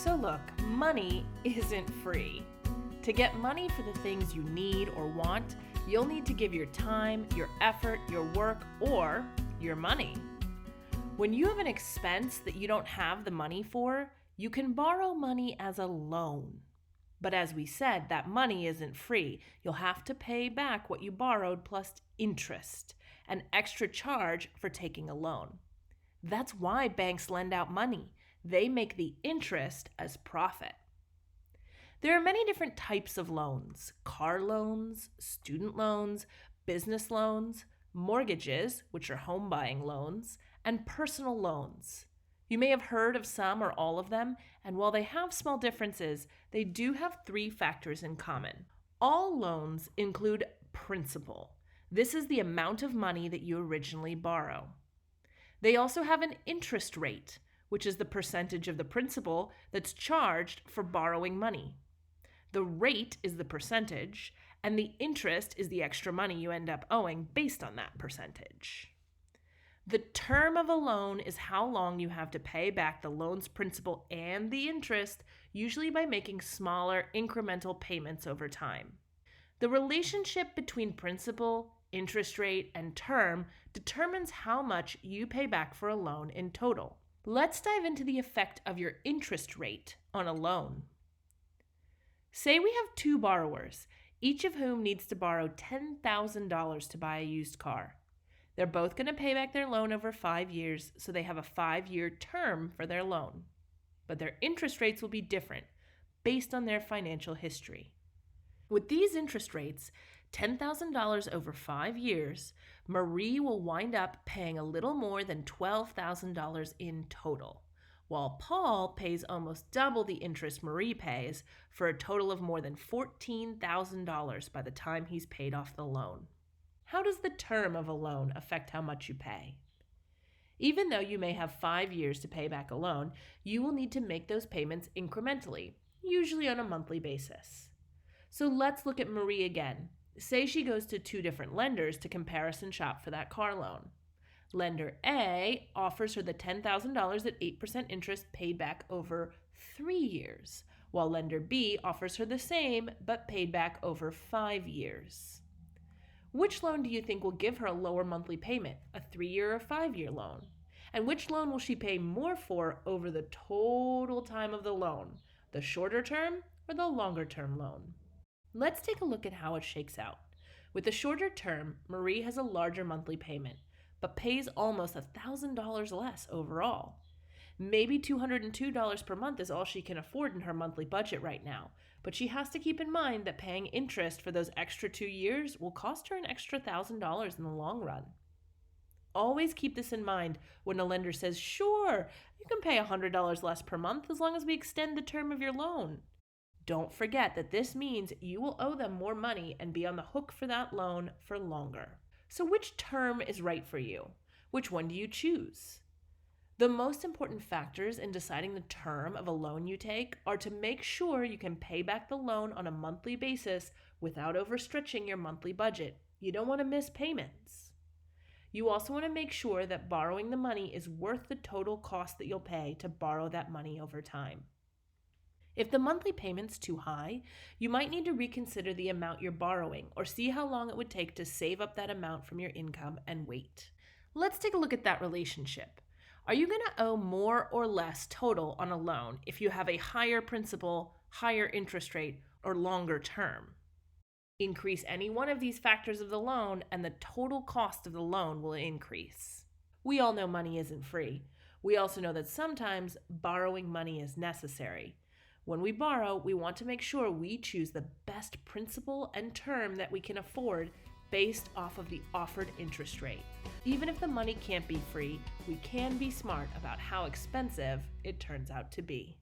So look, money isn't free. To get money for the things you need or want, you'll need to give your time, your effort, your work, or your money. When you have an expense that you don't have the money for, you can borrow money as a loan. But as we said, that money isn't free. You'll have to pay back what you borrowed plus interest, an extra charge for taking a loan. That's why banks lend out money. They make the interest as profit. There are many different types of loans: car loans, student loans, business loans, mortgages, which are home buying loans, and personal loans. You may have heard of some or all of them, and while they have small differences, they do have three factors in common. All loans include principal. This is the amount of money that you originally borrow. They also have an interest rate, which is the percentage of the principal that's charged for borrowing money. The rate is the percentage, and the interest is the extra money you end up owing based on that percentage. The term of a loan is how long you have to pay back the loan's principal and the interest, usually by making smaller incremental payments over time. The relationship between principal, interest rate, and term determines how much you pay back for a loan in total. Let's dive into the effect of your interest rate on a loan. Say we have two borrowers, each of whom needs to borrow $10,000 to buy a used car. They're both going to pay back their loan over 5 years, so they have a 5-year term for their loan. But their interest rates will be different based on their financial history. With these interest rates, $10,000 over 5 years, Marie will wind up paying a little more than $12,000 in total, while Paul pays almost double the interest Marie pays, for a total of more than $14,000 by the time he's paid off the loan. How does the term of a loan affect how much you pay? Even though you may have 5 years to pay back a loan, you will need to make those payments incrementally, usually on a monthly basis. So let's look at Marie again. Say she goes to 2 different lenders to comparison shop for that car loan. Lender A offers her the $10,000 at 8% interest paid back over 3 years, while lender B offers her the same but paid back over 5 years. Which loan do you think will give her a lower monthly payment, a 3-year or 5-year loan? And which loan will she pay more for over the total time of the loan, the shorter term or the longer term loan? Let's take a look at how it shakes out. With the shorter term, Marie has a larger monthly payment, but pays almost $1,000 less overall. Maybe $202 per month is all she can afford in her monthly budget right now, but she has to keep in mind that paying interest for those extra 2 years will cost her an extra $1,000 in the long run. Always keep this in mind when a lender says, sure, you can pay $100 less per month as long as we extend the term of your loan. Don't forget that this means you will owe them more money and be on the hook for that loan for longer. So which term is right for you? Which one do you choose? The most important factors in deciding the term of a loan you take are to make sure you can pay back the loan on a monthly basis without overstretching your monthly budget. You don't want to miss payments. You also want to make sure that borrowing the money is worth the total cost that you'll pay to borrow that money over time. If the monthly payment's too high, you might need to reconsider the amount you're borrowing or see how long it would take to save up that amount from your income and wait. Let's take a look at that relationship. Are you going to owe more or less total on a loan if you have a higher principal, higher interest rate, or longer term? Increase any one of these factors of the loan and the total cost of the loan will increase. We all know money isn't free. We also know that sometimes borrowing money is necessary. When we borrow, we want to make sure we choose the best principal and term that we can afford based off of the offered interest rate. Even if the money can't be free, we can be smart about how expensive it turns out to be.